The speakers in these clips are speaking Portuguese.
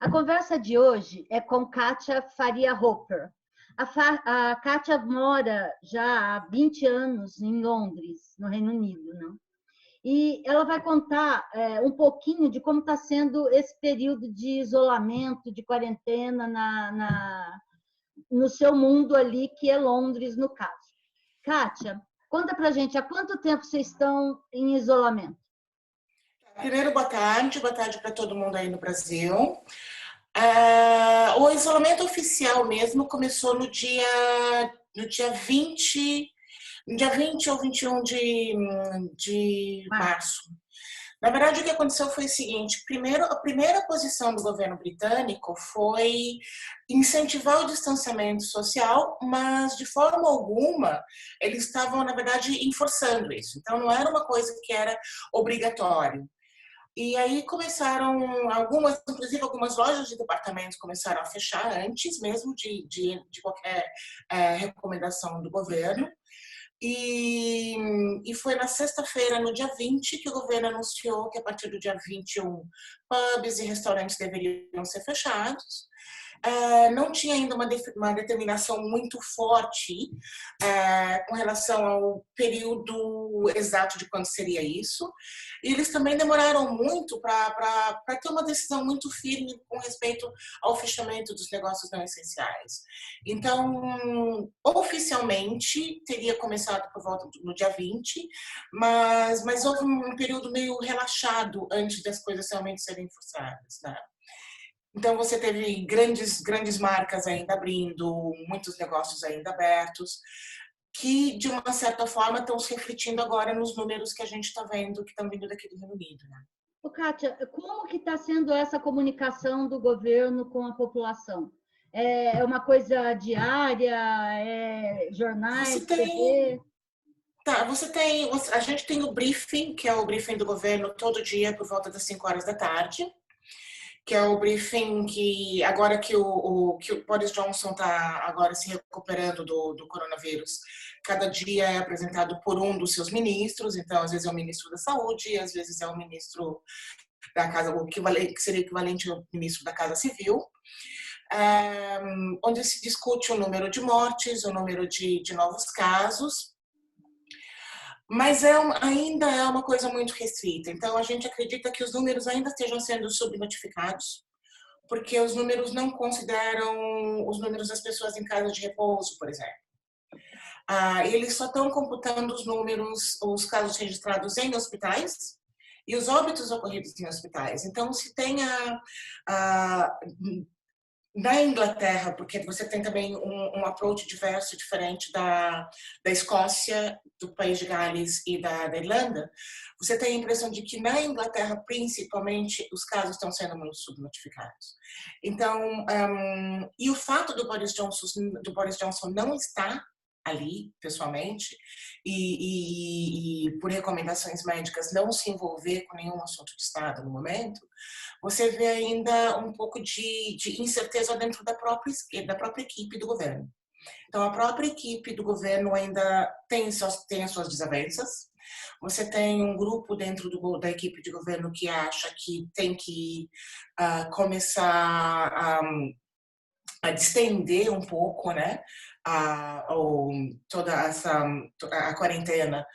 A conversa de hoje é com Kátia Faria Hopper. A Kátia mora já há 20 anos em Londres, no Reino Unido, não? E ela vai contar um pouquinho de como está sendo esse período de isolamento, de quarentena no seu mundo ali, que é Londres, no caso. Kátia, conta pra gente, há quanto tempo vocês estão em isolamento? Primeiro, boa tarde para todo mundo aí no Brasil. O isolamento oficial mesmo começou no dia 20, no dia 20 ou 21 de março. Na verdade, o que aconteceu foi o seguinte: primeiro, a primeira posição do governo britânico foi incentivar o distanciamento social, mas de forma alguma eles estavam, na verdade, enforçando isso. Então, não era uma coisa que era obrigatório. E aí começaram inclusive algumas lojas de departamentos começaram a fechar antes mesmo de qualquer recomendação do governo. E foi na sexta-feira, no dia 20, que o governo anunciou que a partir do dia 21, pubs e restaurantes deveriam ser fechados. Não tinha ainda uma determinação muito forte com relação ao período exato de quando seria isso. E eles também demoraram muito para ter uma decisão muito firme com respeito ao fechamento dos negócios não essenciais. Então, oficialmente, teria começado por volta no dia 20, mas houve um período meio relaxado antes das coisas realmente serem forçadas, né? Então, você teve grandes marcas ainda abrindo, muitos negócios ainda abertos, que, de uma certa forma, estão se refletindo agora nos números que a gente está vendo, que estão vindo daqui do Reino Unido, né? Ô, Kátia, como que está sendo essa comunicação do governo com a população? É uma coisa diária? É jornais, TV? A gente tem o briefing, que é o briefing do governo todo dia por volta das 5 horas da tarde, que é o briefing que agora que o Boris Johnson está agora se recuperando do coronavírus, cada dia é apresentado por um dos seus ministros. Então às vezes é o ministro da Saúde, às vezes é o ministro da Casa, que seria equivalente ao ministro da Casa Civil, onde se discute o número de mortes, o número de novos casos. Mas ainda é uma coisa muito restrita. Então, a gente acredita que os números ainda estejam sendo subnotificados, porque os números não consideram os números das pessoas em casa de repouso, por exemplo. Eles só estão computando os números, os casos registrados em hospitais e os óbitos ocorridos em hospitais. Então, se tem na Inglaterra, porque você tem também um approach diverso, diferente da Escócia, do país de Gales e da Irlanda, você tem a impressão de que na Inglaterra, principalmente, os casos estão sendo muito subnotificados. Então, e o fato do Boris Johnson não estar ali, pessoalmente, e por recomendações médicas não se envolver com nenhum assunto de Estado no momento, você vê ainda um pouco de incerteza dentro da própria equipe do governo. Então, a própria equipe do governo ainda tem as suas desavenças. Você tem um grupo dentro da equipe de governo que acha que tem que começar a distender um pouco, né, toda a quarentena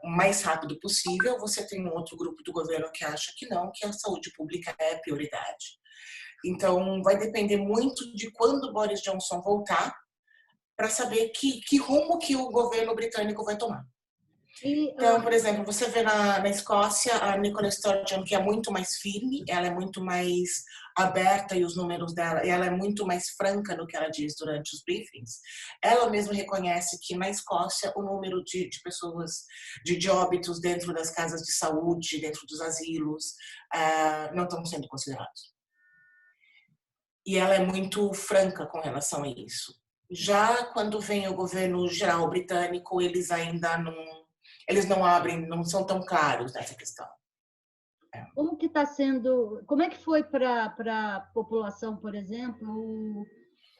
o mais rápido possível. Você tem um outro grupo do governo que acha que não, que a saúde pública é prioridade. Então, vai depender muito de quando Boris Johnson voltar para saber que rumo que o governo britânico vai tomar. Então, por exemplo, você vê na Escócia a Nicola Sturgeon, que é muito mais firme, ela é muito mais aberta e os números dela, e ela é muito mais franca no que ela diz durante os briefings. Ela mesma reconhece que na Escócia o número de pessoas, de óbitos dentro das casas de saúde, dentro dos asilos, não estão sendo considerados. E ela é muito franca com relação a isso. Já quando vem o governo geral britânico, eles ainda não abrem, não são tão claros nessa questão. Como que está sendo? Como é que foi para a população, por exemplo,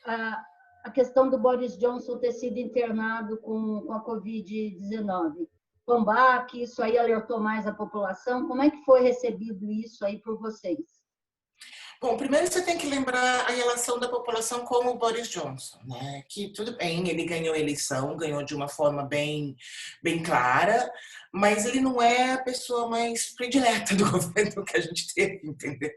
a questão do Boris Johnson ter sido internado com a Covid-19? Combate, isso aí alertou mais a população? Como é que foi recebido isso aí por vocês? Bom, primeiro você tem que lembrar a relação da população com o Boris Johnson, né? Que tudo bem, ele ganhou a eleição, ganhou de uma forma bem clara, mas ele não é a pessoa mais predileta do governo que a gente teve, entendeu?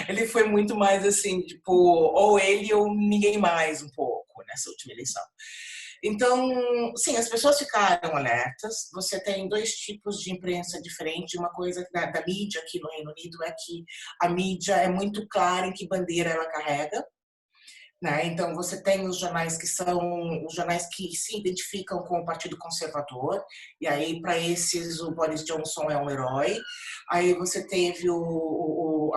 Ele foi muito mais assim, tipo, ou ele ou ninguém mais um pouco nessa última eleição. Então, sim, as pessoas ficaram alertas. Você tem dois tipos de imprensa diferentes. Uma coisa da mídia aqui no Reino Unido é que a mídia é muito clara em que bandeira ela carrega, né? Então, você tem os jornais que são os jornais que se identificam com o Partido Conservador, e aí, para esses, o Boris Johnson é um herói. Aí você teve os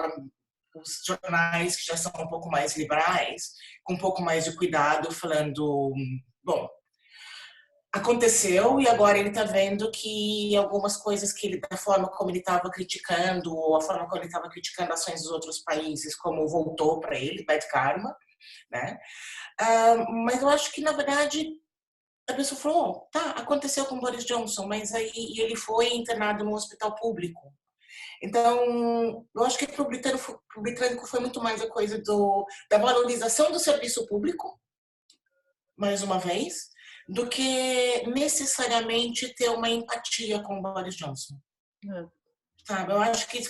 jornais que já são um pouco mais liberais, com um pouco mais de cuidado, falando, bom, aconteceu e agora ele está vendo que algumas coisas que ele, da forma como ele estava criticando, ou a forma como ele estava criticando ações dos outros países, como voltou para ele, bad karma, né? Mas eu acho que, na verdade, a pessoa falou, oh, tá, aconteceu com Boris Johnson, mas aí ele foi internado no hospital público. Então, eu acho que para o britânico foi muito mais a coisa da valorização do serviço público, mais uma vez, do que necessariamente ter uma empatia com o Boris Johnson. Sabe? Eu acho que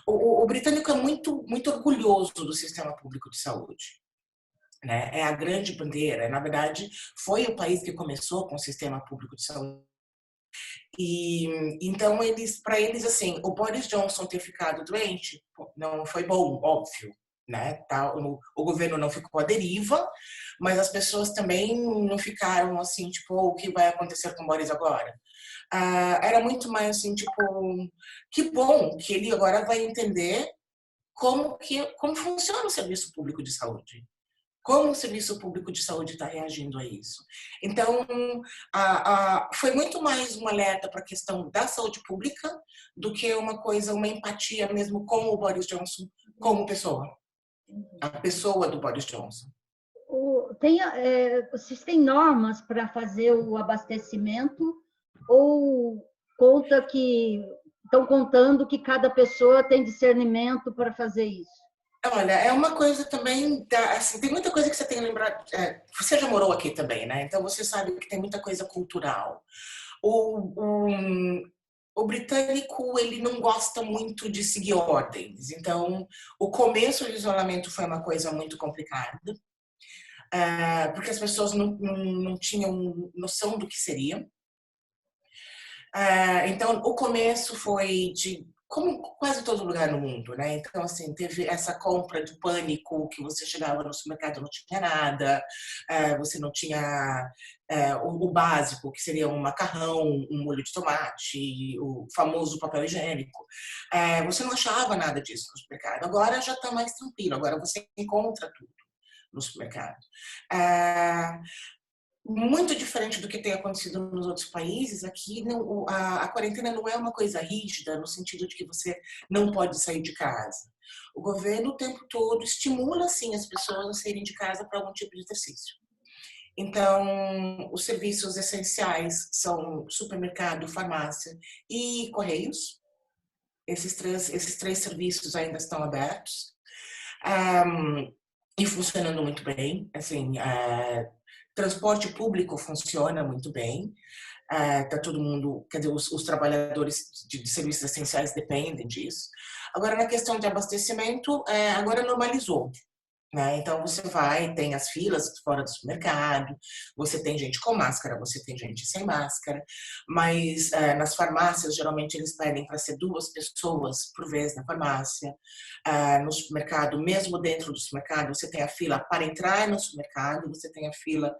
o britânico é muito orgulhoso do sistema público de saúde. Né? É a grande bandeira. Na verdade, foi o país que começou com o sistema público de saúde. E então para eles assim, o Boris Johnson ter ficado doente não foi bom, óbvio, né? Tá, o governo não ficou à deriva, mas as pessoas também não ficaram assim, tipo, o que vai acontecer com o Boris agora? Era muito mais assim, tipo, que bom que ele agora vai entender como funciona o serviço público de saúde. Como o Serviço Público de Saúde está reagindo a isso. Então, foi muito mais um alerta para a questão da saúde pública do que uma empatia mesmo com o Boris Johnson como pessoa. A pessoa do Boris Johnson. Vocês têm normas para fazer o abastecimento ou estão contando que cada pessoa tem discernimento para fazer isso? Olha, é uma coisa também, assim, tem muita coisa que você tem que lembrar, você já morou aqui também, né? Então você sabe que tem muita coisa cultural. O britânico, ele não gosta muito de seguir ordens, então o começo do isolamento foi uma coisa muito complicada, porque as pessoas não tinham noção do que seria. Então o começo foi como quase todo lugar no mundo, né? Então, assim, teve essa compra de pânico, que você chegava no supermercado e não tinha nada, você não tinha o básico, que seria um macarrão, um molho de tomate, o famoso papel higiênico. Você não achava nada disso no supermercado. Agora já está mais tranquilo, agora você encontra tudo no supermercado. Muito diferente do que tem acontecido nos outros países, aqui a quarentena não é uma coisa rígida, no sentido de que você não pode sair de casa. O governo o tempo todo estimula, sim, as pessoas a saírem de casa para algum tipo de exercício. Então, os serviços essenciais são supermercado, farmácia e correios. Esses três serviços ainda estão abertos e funcionando muito bem. Assim, transporte público funciona muito bem. Tá todo mundo, quer dizer, os trabalhadores de serviços essenciais dependem disso. Agora, na questão de abastecimento, agora normalizou. Né? Então, você tem as filas fora do supermercado, você tem gente com máscara, você tem gente sem máscara, mas nas farmácias, geralmente, eles pedem para ser 2 pessoas por vez na farmácia. No supermercado, mesmo dentro do supermercado, você tem a fila para entrar no supermercado, você tem a fila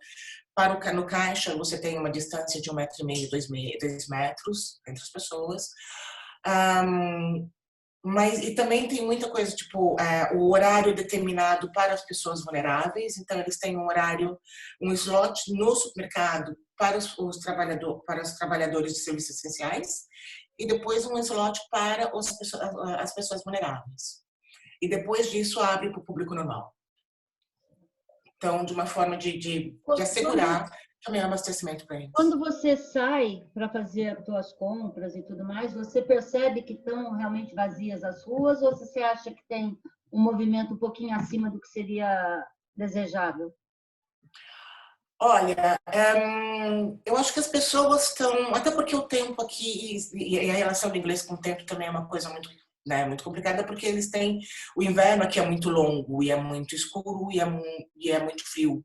no caixa, você tem uma distância de 1,5 metro, 2 metros entre as pessoas. Mas e também tem muita coisa, tipo, o horário determinado para as pessoas vulneráveis. Então, eles têm um slot no supermercado para os trabalhadores de serviços essenciais e depois um slot para as pessoas vulneráveis. E depois disso, abre para o público normal. Então, de uma forma de assegurar também o abastecimento para eles. Quando você sai para fazer as suas compras e tudo mais, você percebe que estão realmente vazias as ruas ou você acha que tem um movimento um pouquinho acima do que seria desejável? Olha, eu acho que as pessoas estão, até porque o tempo aqui e a relação do inglês com o tempo também é uma coisa muito, né, muito complicada, porque eles têm o inverno aqui é muito longo e é muito escuro e é muito frio.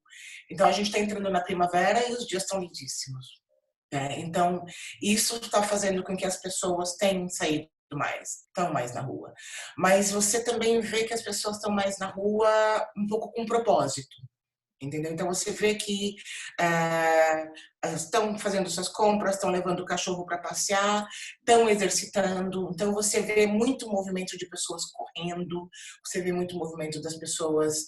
Então a gente está entrando na primavera e os dias estão lindíssimos. Né? Então isso está fazendo com que as pessoas tenham saído mais, estão mais na rua. Mas você também vê que as pessoas estão mais na rua um pouco com propósito. Entendeu? Então você vê que estão fazendo suas compras, estão levando o cachorro para passear, estão exercitando. Então você vê muito movimento de pessoas correndo, você vê muito movimento das pessoas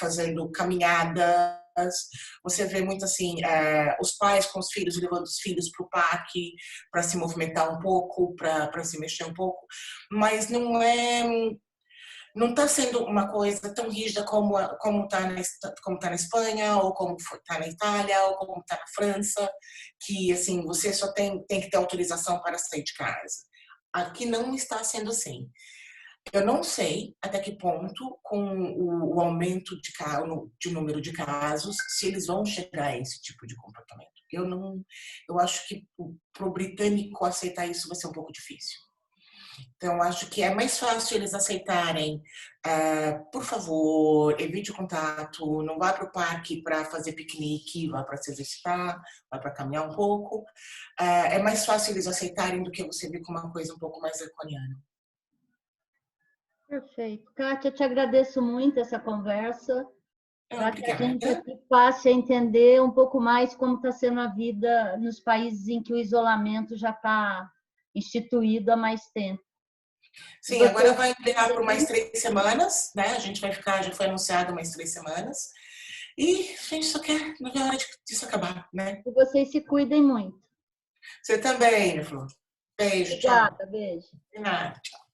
fazendo caminhadas. Você vê muito assim os pais com os filhos levando os filhos para o parque para se movimentar um pouco, para se mexer um pouco, mas não está sendo uma coisa tão rígida como tá na Espanha, ou como está na Itália, ou como está na França, que assim você só tem que ter autorização para sair de casa. Aqui não está sendo assim. Eu não sei até que ponto, com o aumento de número de casos, se eles vão chegar a esse tipo de comportamento. Eu acho que para o britânico aceitar isso vai ser um pouco difícil. Então, acho que é mais fácil eles aceitarem, por favor, evite o contato, não vá para o parque para fazer piquenique, vá para se exercitar, vá para caminhar um pouco. É mais fácil eles aceitarem do que você vir com uma coisa um pouco mais draconiana. Perfeito. Kátia, eu te agradeço muito essa conversa, para que a gente Obrigada. aqui passe a entender um pouco mais como está sendo a vida nos países em que o isolamento já está instituído há mais tempo. Sim, agora vai ampliar por mais 3 semanas, né? A gente vai ficar, já foi anunciado mais 3 semanas. E a gente só quer, não vê a hora disso acabar, né? E vocês se cuidem muito. Você também, minha flor. Beijo, tchau. Obrigada, beijo. De nada, tchau.